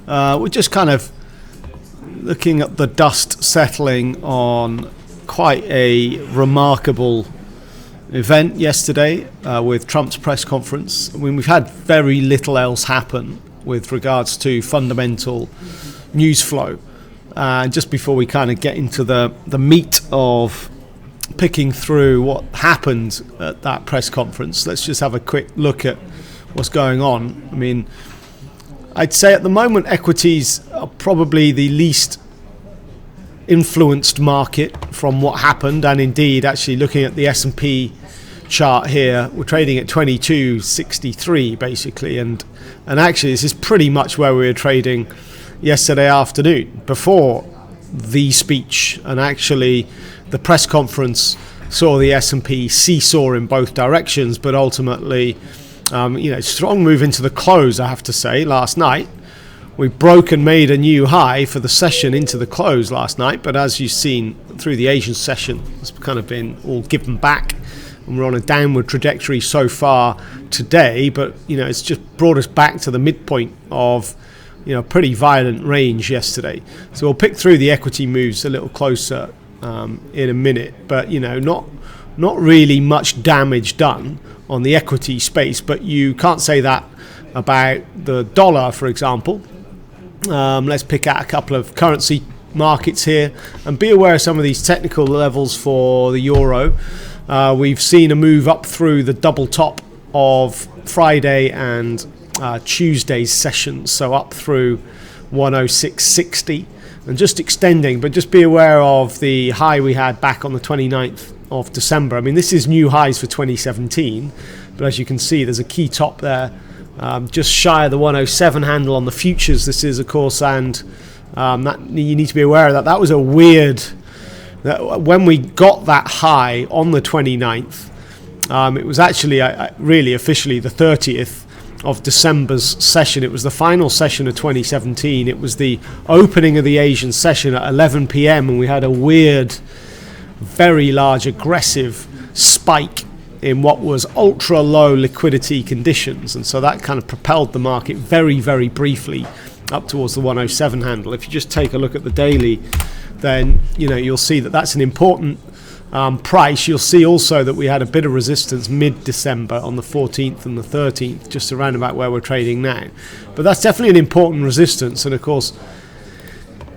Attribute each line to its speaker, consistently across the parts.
Speaker 1: We're just kind of looking at the dust settling on quite a remarkable event yesterday with Trump's press conference. I mean, we've had very little else happen with regards to fundamental news flow. Just before we kind of get into the meat of picking through what happened at that press conference, let's just have a quick look at what's going on. I mean, I'd say at the moment equities are probably the least influenced market from what happened, and indeed actually looking at the S&P chart here, we're trading at 2263 basically, and actually this is pretty much where we were trading yesterday afternoon before the speech, and actually the press conference saw the S&P seesaw in both directions, but ultimately strong move into the close, I have to say. Last night we broke and made a new high for the session into the close last night, but as you've seen through the Asian session, it's kind of been all given back, and we're on a downward trajectory so far today, but it's just brought us back to the midpoint of pretty violent range yesterday. So we'll pick through the equity moves a little closer in a minute, but not really much damage done on the equity space, but you can't say that about the dollar, for example. Let's pick out a couple of currency markets here and be aware of some of these technical levels for the euro. We've seen a move up through the double top of Friday and Tuesday's sessions, so up through 106.60 and just extending, but just be aware of the high we had back on the 29th of December. I mean, this is new highs for 2017, but as you can see, there's a key top there, just shy of the 107 handle on the futures. This is, of course, and that you need to be aware of that. That was a weird, when we got that high on the 29th, it was actually really officially the 30th of December's session. It was the final session of 2017. It was the opening of the Asian session at 11 p.m. and we had a weird, very large, aggressive spike in what was ultra low liquidity conditions, and so that kind of propelled the market very, very briefly up towards the 107 handle. If you just take a look at the daily, then you'll see that that's an important price. You'll see also that we had a bit of resistance mid-December on the 14th and the 13th, just around about where we're trading now. But that's definitely an important resistance, and of course,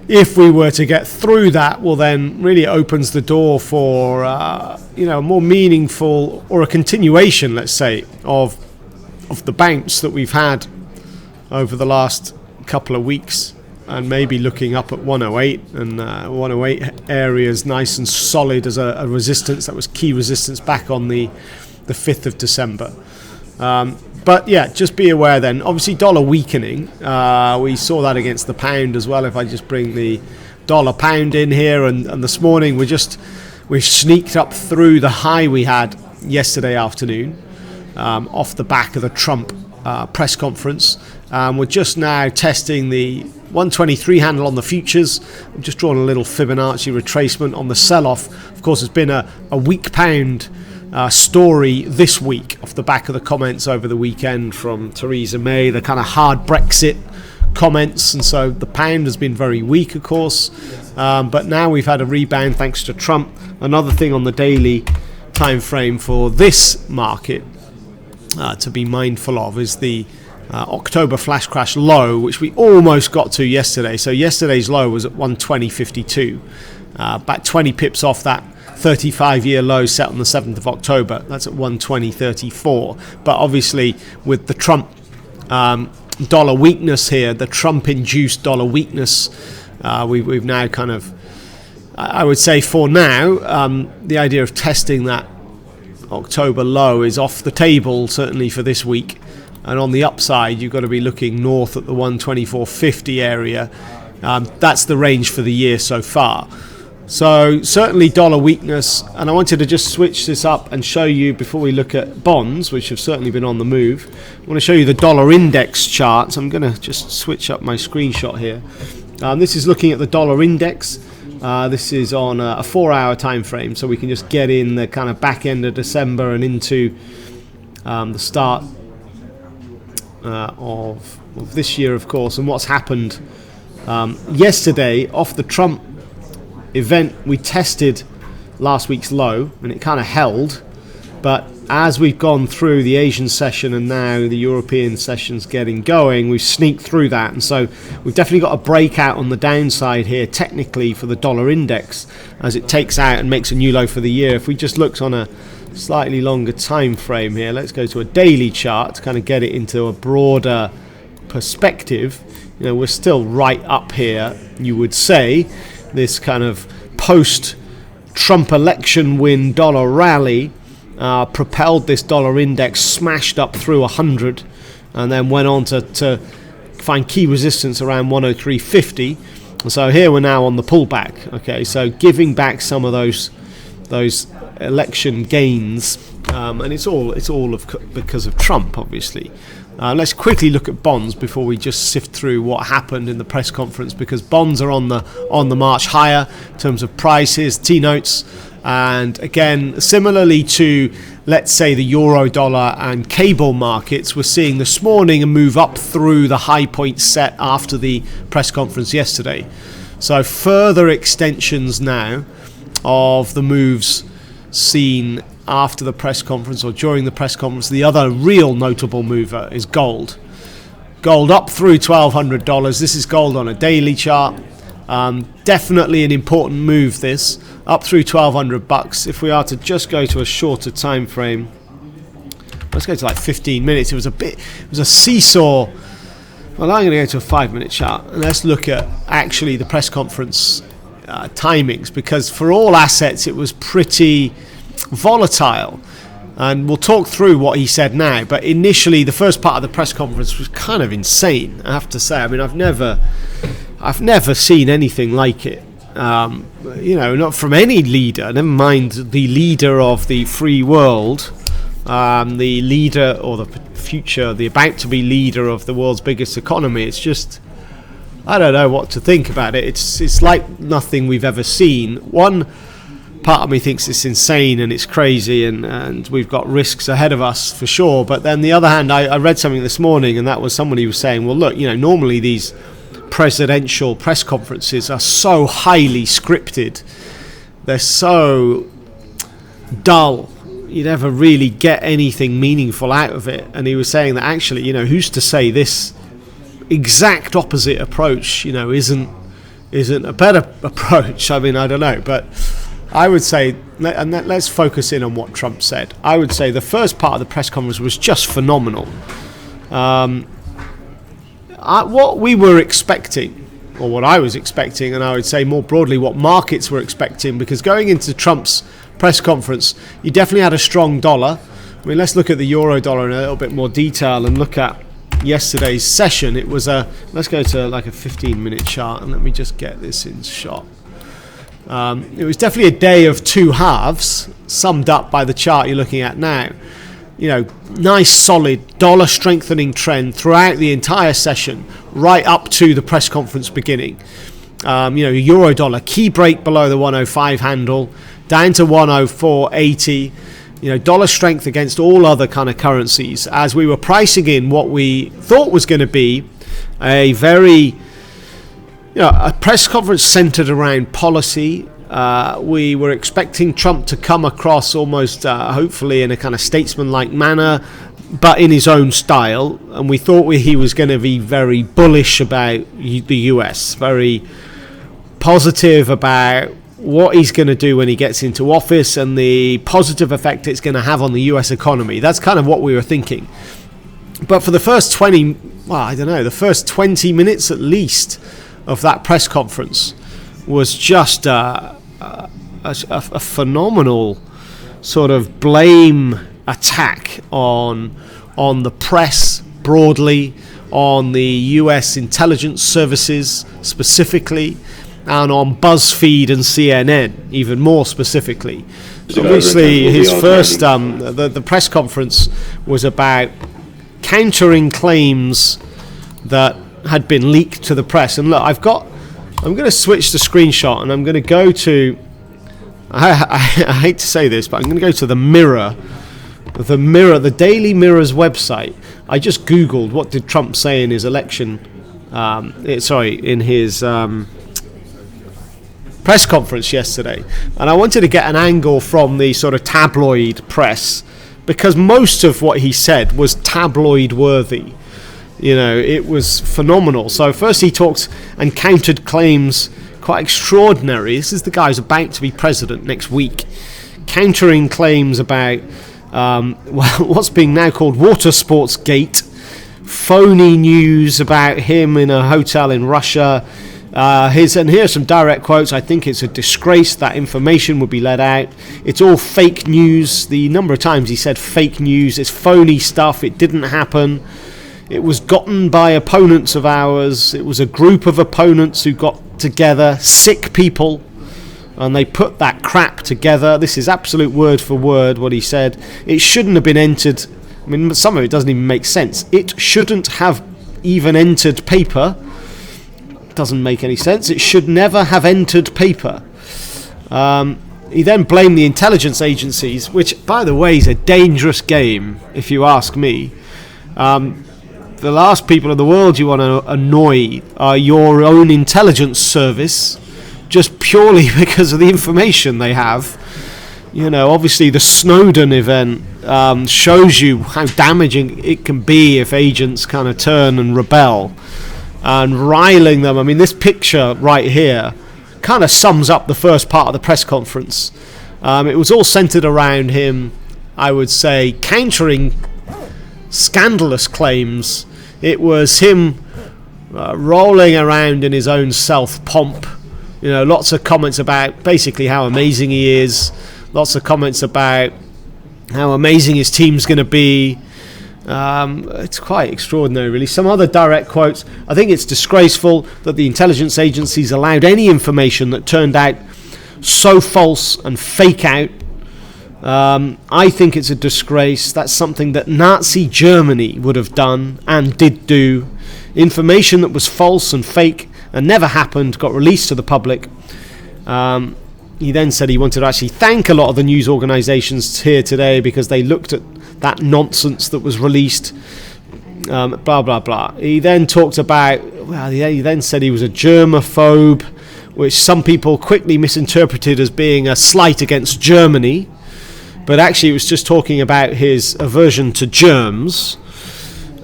Speaker 1: if we were to get through that, well, then really it opens the door for a more meaningful, or a continuation, let's say, of the bounce that we've had over the last couple of weeks, and maybe looking up at 108, and 108 area is nice and solid as a resistance. That was key resistance back on the 5th of December. But yeah, just be aware then. Obviously, dollar weakening. We saw that against the pound as well. If I just bring the dollar pound in here, and this morning we've sneaked up through the high we had yesterday afternoon off the back of the Trump press conference. We're just now testing the 123 handle on the futures. I'm just drawing a little Fibonacci retracement on the sell-off. Of course, it's been a weak pound story this week off the back of the comments over the weekend from Theresa May, the kind of hard Brexit comments, and so the pound has been very weak, of course, but now we've had a rebound thanks to Trump. Another thing on the daily time frame for this market to be mindful of is the October flash crash low, which we almost got to yesterday. So yesterday's low was at 120.52, about 20 pips off that 35-year low set on the 7th of October. That's at 120.34. But obviously with the Trump dollar weakness here, the Trump-induced dollar weakness, we've now kind of, I would say for now, the idea of testing that October low is off the table, certainly for this week. And on the upside, you've got to be looking north at the 124.50 area. That's the range for the year so far. So certainly dollar weakness, and I wanted to just switch this up and show you before we look at bonds, which have certainly been on the move. I want to show you the dollar index chart. So I'm going to just switch up my screenshot here. This is looking at the dollar index. This is on a 4-hour time frame, so we can just get in the kind of back end of December and into the start of of this year, of course, and what's happened yesterday off the Trump event. We tested last week's low and it kind of held, but as we've gone through the Asian session and now the European session's getting going, we've sneaked through that, and so we've definitely got a breakout on the downside here technically for the dollar index as it takes out and makes a new low for the year. If we just looked on a slightly longer time frame here, let's go to a daily chart to kind of get it into a broader perspective. We're still right up here, you would say. This kind of post-Trump election win dollar rally propelled this dollar index, smashed up through 100, and then went on to find key resistance around 103.50. And so here we're now on the pullback. Okay, so giving back some of those election gains, and it's all because of Trump, obviously. Let's quickly look at bonds before we just sift through what happened in the press conference, because bonds are on the march higher in terms of prices, T-notes, and again, similarly to, let's say, the euro dollar and cable markets, we're seeing this morning a move up through the high point set after the press conference yesterday. So further extensions now of the moves seen after the press conference or during the press conference. The other real notable mover is gold. Gold up through $1,200. This is gold on a daily chart. Definitely an important move, this. Up through $1,200. If we are to just go to a shorter time frame, let's go to like 15 minutes. It was a seesaw. Well, I'm going to go to a 5-minute chart, and let's look at actually the press conference timings, because for all assets it was pretty volatile, and we'll talk through what he said now. But initially, the first part of the press conference was kind of insane, I have to say. I mean, I've never seen anything like it. Not from any leader, never mind the leader of the free world, the leader or the future, the about to be leader of the world's biggest economy. It's just, I don't know what to think about it. It's like nothing we've ever seen. One part of me thinks it's insane and it's crazy, and we've got risks ahead of us for sure. But then the other hand, I read something this morning, and that was somebody was saying, well, look, normally these presidential press conferences are so highly scripted, they're so dull, you never really get anything meaningful out of it. And he was saying that actually, who's to say this exact opposite approach, isn't a better approach? I mean, I don't know, but I would say, and let's focus in on what Trump said. I would say the first part of the press conference was just phenomenal. What we were expecting, or what I was expecting, and I would say more broadly what markets were expecting, because going into Trump's press conference, you definitely had a strong dollar. I mean, let's look at the euro dollar in a little bit more detail and look at yesterday's session. It was let's go to like a 15-minute chart, and let me just get this in shot. It was definitely a day of two halves, summed up by the chart you're looking at now. Nice solid dollar strengthening trend throughout the entire session, right up to the press conference beginning. Euro dollar key break below the 105 handle, down to 104.80. Dollar strength against all other kind of currencies, as we were pricing in what we thought was going to be a very a press conference centered around policy. We were expecting Trump to come across almost, hopefully, in a kind of statesman-like manner, but in his own style. And we thought he was going to be very bullish about the US, very positive about what he's going to do when he gets into office and the positive effect it's going to have on the US economy. That's kind of what we were thinking. But for the first 20 minutes at least of that press conference was just a phenomenal sort of blame attack on the press broadly, on the US intelligence services specifically, and on BuzzFeed and CNN even more specifically. So obviously his first the press conference was about countering claims that had been leaked to the press. And look, I'm going to switch the screenshot, and I'm going to go to, I hate to say this, but I'm going to go to the Mirror the Mirror, the Daily Mirror's website. I just Googled what did Trump say in his election, in his press conference yesterday, and I wanted to get an angle from the sort of tabloid press, because most of what he said was tabloid worthy. It was phenomenal. So first he talked and countered claims quite extraordinary. This is the guy who's about to be president next week, countering claims about what's being now called water sports gate, phony news about him in a hotel in Russia. And here are some direct quotes. I think it's a disgrace that information would be let out. It's all fake news. The number of times he said fake news, it's phony stuff, it didn't happen. It was gotten by opponents of ours. It was a group of opponents who got together, sick people, and they put that crap together. This is absolute word for word what he said. It shouldn't have been entered. I mean, some of it doesn't even make sense. It shouldn't have even entered paper. Doesn't make any sense. It should never have entered paper. He then blamed the intelligence agencies, which, by the way, is a dangerous game, if you ask me. The last people in the world you want to annoy are your own intelligence service, just purely because of the information they have. Obviously the Snowden event shows you how damaging it can be if agents kind of turn and rebel, and riling them. I mean, this picture right here kind of sums up the first part of the press conference. It was all centered around him, I would say, countering scandalous claims. It was him rolling around in his own self-pomp. Lots of comments about basically how amazing he is. Lots of comments about how amazing his team's going to be. It's quite extraordinary, really. Some other direct quotes. I think it's disgraceful that the intelligence agencies allowed any information that turned out so false and fake out. I think it's a disgrace. That's something that Nazi Germany would have done and did do. Information that was false and fake and never happened got released to the public. He then said he wanted to actually thank a lot of the news organisations here today because they looked at that nonsense that was released. Blah blah blah. He then talked about. He then said he was a germaphobe, which some people quickly misinterpreted as being a slight against Germany. But actually it was just talking about his aversion to germs.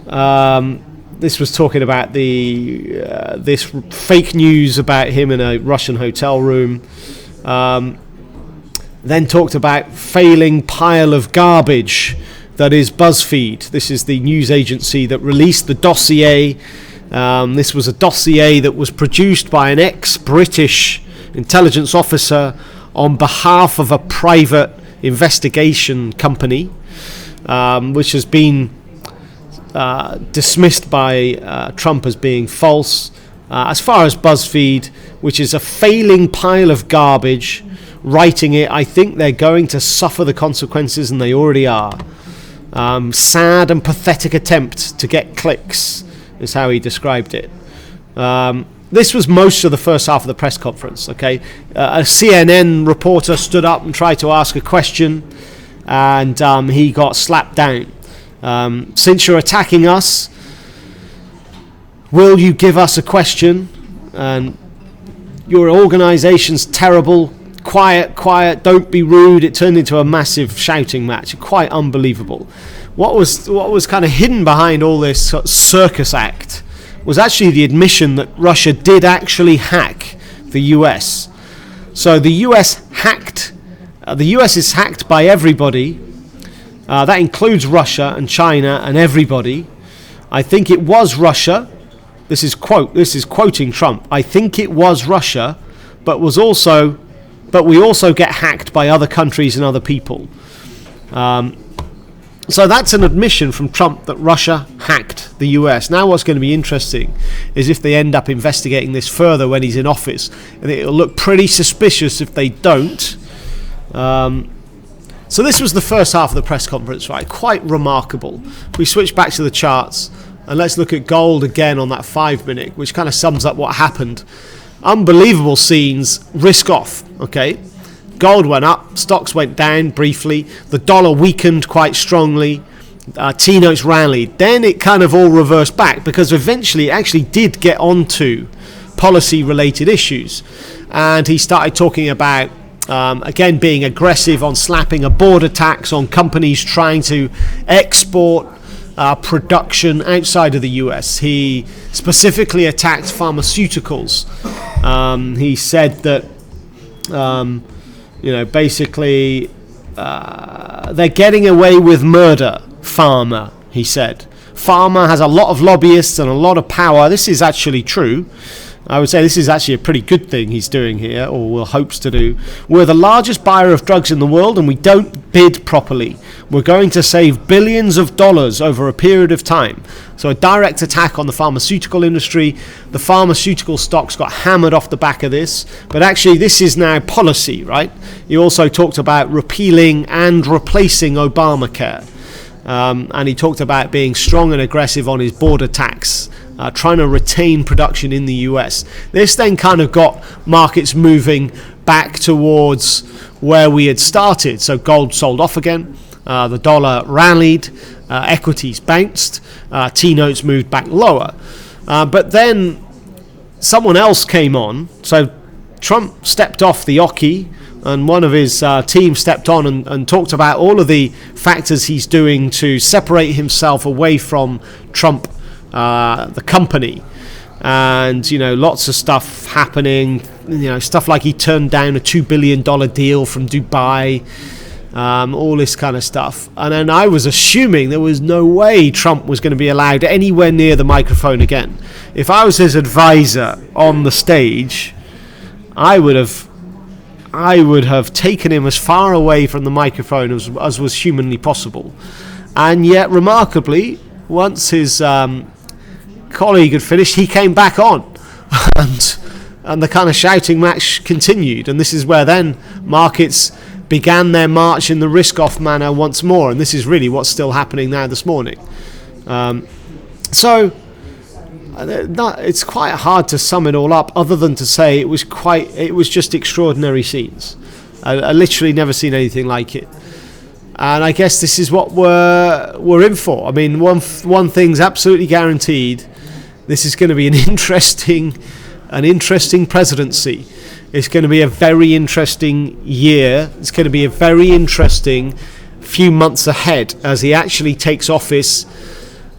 Speaker 1: This was talking about this fake news about him in a Russian hotel room. Then talked about failing pile of garbage that is BuzzFeed. This is the news agency that released the dossier. This was a dossier that was produced by an ex-British intelligence officer on behalf of a private investigation company, which has been dismissed by Trump as being false. As far as BuzzFeed, which is a failing pile of garbage, writing it, I think they're going to suffer the consequences, and they already are. Sad and pathetic attempt to get clicks is how he described it. This was most of the first half of the press conference. Okay, a CNN reporter stood up and tried to ask a question, and he got slapped down. Since you're attacking us, will you give us a question? And your organisation's terrible. Quiet, quiet. Don't be rude. It turned into a massive shouting match. Quite unbelievable. What was kind of hidden behind all this circus act was actually the admission that Russia did actually hack the US. So the US hacked. The US is hacked by everybody. That includes Russia and China and everybody. I think it was Russia. This is quoting Trump. I think it was Russia, but we also get hacked by other countries and other people. So that's an admission from Trump that Russia hacked the US. Now what's going to be interesting is if they end up investigating this further when he's in office. And it'll look pretty suspicious if they don't. So this was the first half of the press conference, right? Quite remarkable. We switch back to the charts and let's look at gold again on that 5 minute, which kind of sums up what happened. Unbelievable scenes, risk off, okay? gold went up, stocks went down briefly, the dollar weakened quite strongly, T-notes rallied. Then it kind of all reversed back because eventually it actually did get onto policy-related issues. And he started talking about, again, being aggressive on slapping a border tax on companies trying to export production outside of the US. He specifically attacked pharmaceuticals. He said that, basically they're getting away with murder. Pharma, he said. Pharma has a lot of lobbyists and a lot of power. This is actually true. I would say this is actually a pretty good thing he's doing here, or will hopes to do. We're the largest buyer of drugs in the world, and we don't bid properly. We're going to save billions of dollars over a period of time. So a direct attack on the pharmaceutical industry. The pharmaceutical stocks got hammered off the back of this. But actually, this is now policy, right? He also talked about repealing and replacing Obamacare. And he talked about being strong and aggressive on his border tax, trying to retain production in the US. This then kind of got markets moving back towards where we had started. So gold sold off again, the dollar rallied, equities bounced, T-notes moved back lower. But then someone else came on. So Trump stepped off the oki, and one of his team stepped on and talked about all of the factors he's doing to separate himself away from Trump, the company. And, lots of stuff happening, stuff like he turned down a $2 billion deal from Dubai, all this kind of stuff. And then I was assuming there was no way Trump was going to be allowed anywhere near the microphone again. If I was his advisor on the stage, I would have taken him as far away from the microphone as was humanly possible. And yet, remarkably, once his colleague had finished, he came back on. And the kind of shouting match continued. And this is where then markets began their march in the risk-off manner once more. And this is really what's still happening now this morning. It's quite hard to sum it all up, other than to say it was just extraordinary scenes. I literally never seen anything like it, and I guess this is what we're in for. I mean, one thing's absolutely guaranteed: this is going to be an interesting presidency. It's going to be a very interesting year. It's going to be a very interesting few months ahead as he actually takes office.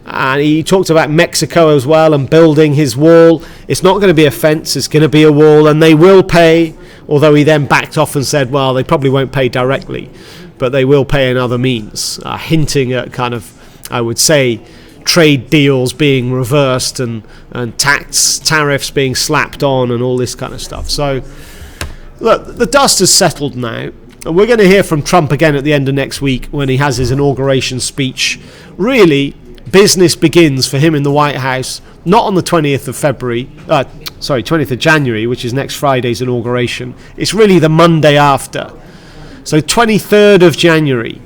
Speaker 1: And he talked about Mexico as well and building his wall. It's not going to be a fence, it's going to be a wall, and they will pay, although he then backed off and said, well, they probably won't pay directly, but they will pay in other means, hinting at kind of, I would say, trade deals being reversed and tariffs being slapped on and all this kind of stuff. So, look, the dust has settled now. And we're going to hear from Trump again at the end of next week when he has his inauguration speech. Really, business begins for him in the White House, not on the 20th of January, which is next Friday's inauguration. It's really the Monday after. So 23rd of January,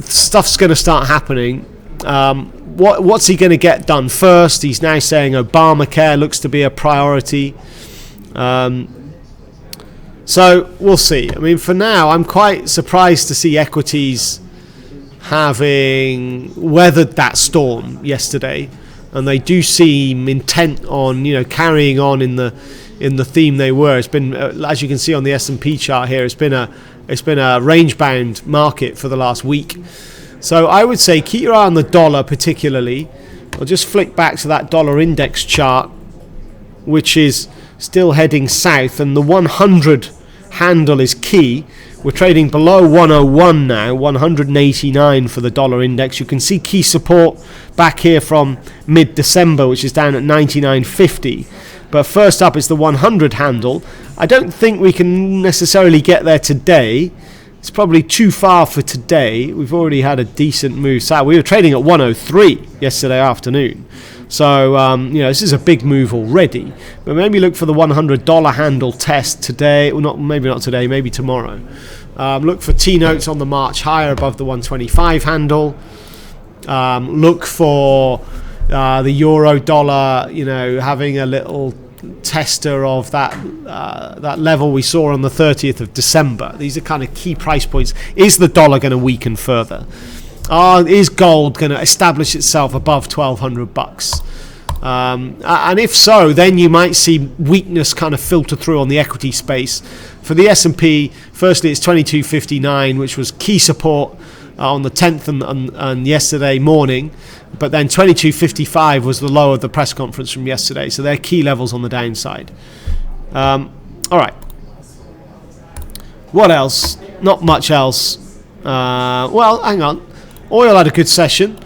Speaker 1: stuff's going to start happening. What's he going to get done first? He's now saying Obamacare looks to be a priority. So we'll see. I mean, for now, I'm quite surprised to see equities having weathered that storm yesterday, and they do seem intent on carrying on in the theme they were. It's been, as you can see on the S&P chart here, it's been a range bound market for the last week. So I would say keep your eye on the dollar particularly. I'll just flick back to that dollar index chart, which is still heading south, and the 100 handle is key. We're trading below 101 now, 189 for the dollar index. You can see key support back here from mid-December, which is down at 99.50. But first up is the 100 handle. I don't think we can necessarily get there today. It's probably too far for today. We've already had a decent move south. We were trading at 103 yesterday afternoon. So, this is a big move already. But maybe look for the $100 handle test today. Well, maybe not today, maybe tomorrow. Look for T-notes on the march higher above the 125 handle. Look for the euro dollar, having a little tester of that level we saw on the 30th of December. These are kind of key price points. Is the dollar going to weaken further? Is gold going to establish itself above $1,200? And if so, then you might see weakness kind of filter through on the equity space. For the S&P, firstly, it's 2259, which was key support on the 10th and yesterday morning. But then 2255 was the low of the press conference from yesterday. So they're key levels on the downside. All right. What else? Not much else. Well, hang on. Oil had a good session.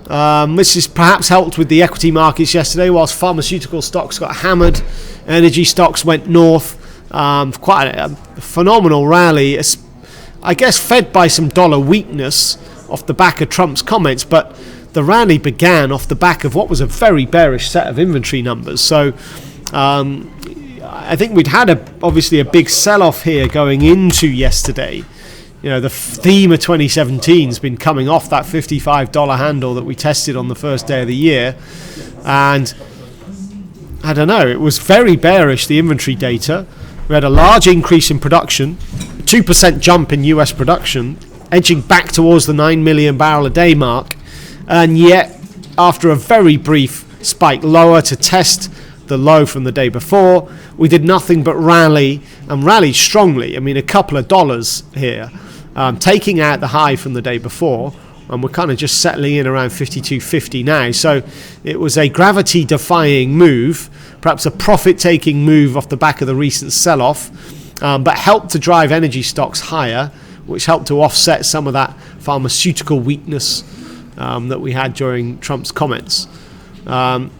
Speaker 1: This is perhaps helped with the equity markets yesterday, whilst pharmaceutical stocks got hammered. Energy stocks went north. Quite a phenomenal rally, I guess fed by some dollar weakness off the back of Trump's comments, but the rally began off the back of what was a very bearish set of inventory numbers. So I think we'd had obviously a big sell-off here going into yesterday. You know, the theme of 2017 has been coming off that $55 handle that we tested on the first day of the year. And I don't know, it was very bearish, the inventory data. We had a large increase in production, 2% jump in US production, edging back towards the 9 million barrel a day mark. And yet, after a very brief spike lower to test the low from the day before, we did nothing but rally, and rallied strongly. I mean, a couple of dollars here, taking out the high from the day before, and we're kind of just settling in around 52.50 now. So it was a gravity-defying move, perhaps a profit-taking move off the back of the recent sell-off, but helped to drive energy stocks higher, which helped to offset some of that pharmaceutical weakness that we had during Trump's comments. So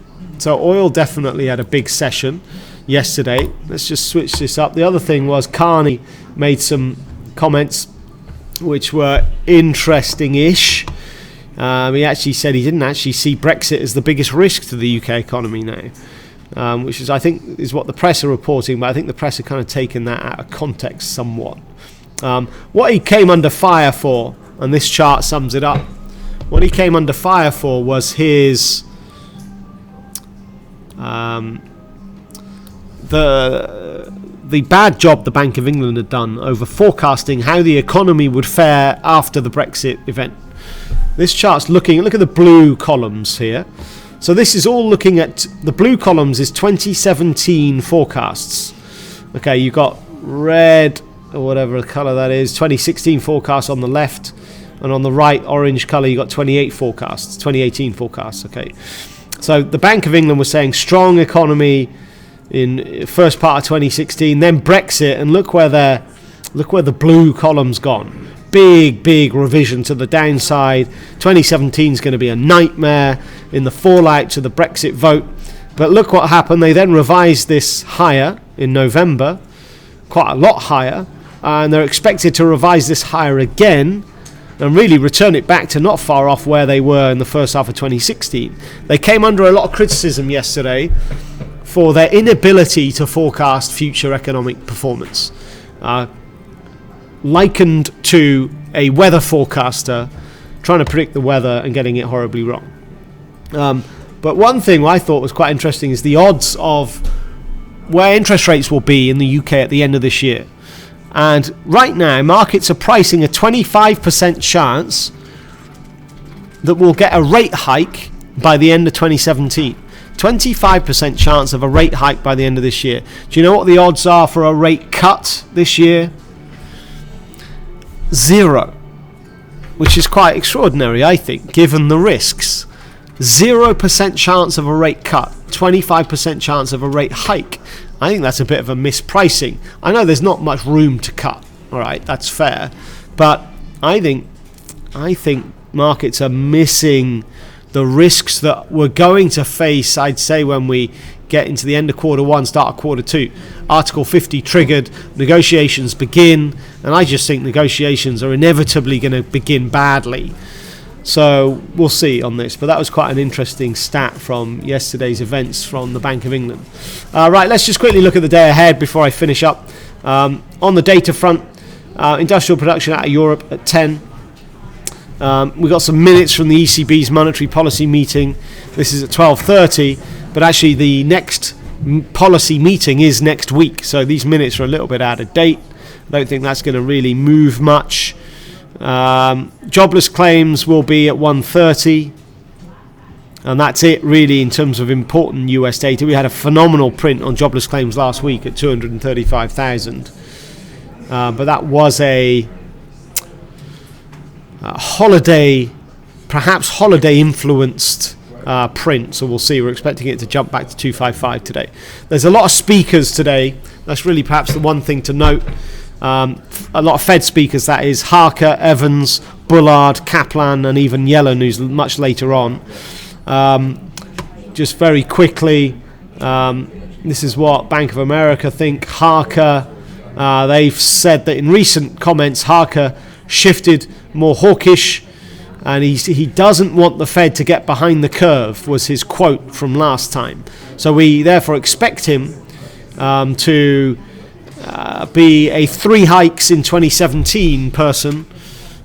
Speaker 1: oil definitely had a big session yesterday. Let's just switch this up. The other thing was Carney made some comments which were interesting-ish. He actually said he didn't actually see Brexit as the biggest risk to the UK economy now, which is, I think, is what the press are reporting, but I think the press are kind of taken that out of context somewhat. What he came under fire for, and this chart sums it up, what he came under fire for was his the bad job the Bank of England had done over forecasting how the economy would fare after the Brexit event. This chart's look at the blue columns here. So this is all looking at, the blue columns is 2017 forecasts. Okay, you've got red, or whatever colour that is, 2016 forecasts on the left, and on the right, orange colour, you've got 2018 forecasts, okay. So the Bank of England was saying strong economy in first part of 2016, then Brexit, and look where the blue column's gone. Big revision to the downside. 2017 is going to be a nightmare in the fallout to the Brexit vote. But look what happened. They then revised this higher in November, quite a lot higher, and they're expected to revise this higher again and really return it back to not far off where they were in the first half of 2016. They came under a lot of criticism yesterday for their inability to forecast future economic performance, likened to a weather forecaster trying to predict the weather and getting it horribly wrong. But one thing I thought was quite interesting is the odds of where interest rates will be in the UK at the end of this year. And right now, markets are pricing a 25% chance that we'll get a rate hike by the end of 2017. 25% chance of a rate hike by the end of this year. Do you know what the odds are for a rate cut this year? 0, which is quite extraordinary, I think, given the risks. 0% chance of a rate cut, 25% chance of a rate hike. I think that's a bit of a mispricing. I know there's not much room to cut, all right, that's fair, but I think markets are missing the risks that we're going to face, I'd say, when we get into the end of quarter one, start of quarter two. Article 50 triggered, negotiations begin, and I just think negotiations are inevitably going to begin badly. So we'll see on this, but that was quite an interesting stat from yesterday's events from the Bank of England. Right, let's just quickly look at the day ahead before I finish up. On the data front, industrial production out of Europe at 10. We've got some minutes from the ECB's monetary policy meeting. This is at 12:30, but actually the next policy meeting is next week, so these minutes are a little bit out of date. I don't think that's going to really move much. Jobless claims will be at 130, and that's it really in terms of important US data. We had a phenomenal print on jobless claims last week at 235,000, but that was a holiday influenced print, so we'll see. We're expecting it to jump back to 255 today. There's a lot of speakers today. That's really perhaps the one thing to note. A lot of Fed speakers, that is Harker, Evans, Bullard, Kaplan, and even Yellen, who's much later on. Just very quickly, this is what Bank of America think. Harker, they've said that in recent comments, Harker shifted more hawkish, and he doesn't want the Fed to get behind the curve, was his quote from last time. So we therefore expect him to be a 3 hikes in 2017 person,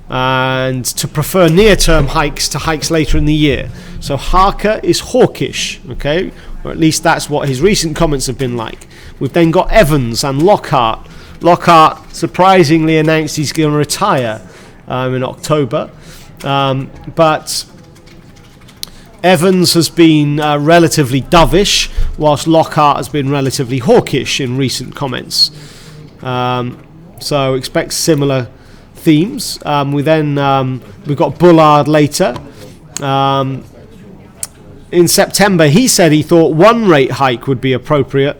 Speaker 1: and to prefer near-term hikes to hikes later in the year. So Harker is hawkish, okay? Or at least that's what his recent comments have been like. We've then got Evans and Lockhart. Lockhart surprisingly announced he's going to retire in October. But Evans has been relatively dovish, whilst Lockhart has been relatively hawkish in recent comments. So expect similar themes. We've got Bullard later. In September, he said he thought 1 rate hike would be appropriate.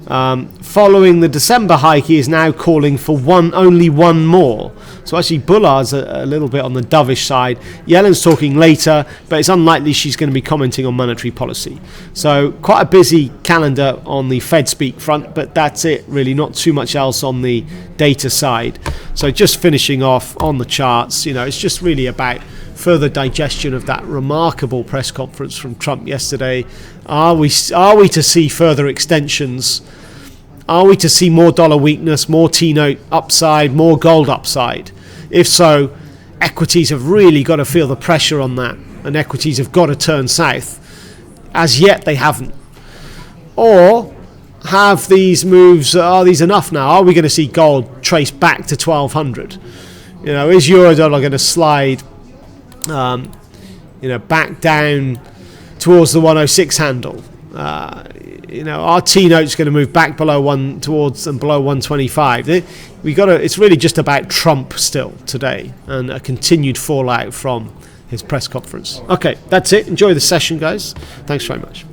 Speaker 1: Following the December hike, he is now calling for only one more. So actually Bullard's a little bit on the dovish side. Yellen's talking later, but it's unlikely she's going to be commenting on monetary policy. So quite a busy calendar on the Fed speak front, but that's it really, not too much else on the data side. So just finishing off on the charts, it's just really about further digestion of that remarkable press conference from Trump yesterday. Are we to see further extensions? Are we to see more dollar weakness, more T-note upside, more gold upside? If so, equities have really got to feel the pressure on that, and equities have got to turn south. As yet, they haven't. Or have these moves, are these enough now? Are we going to see gold trace back to 1,200? Is Eurodollar going to slide back down towards the 106 handle? Our T-note's going to move back below below 125. It's really just about Trump still today, and a continued fallout from his press conference. Okay, that's it. Enjoy the session, guys. Thanks very much.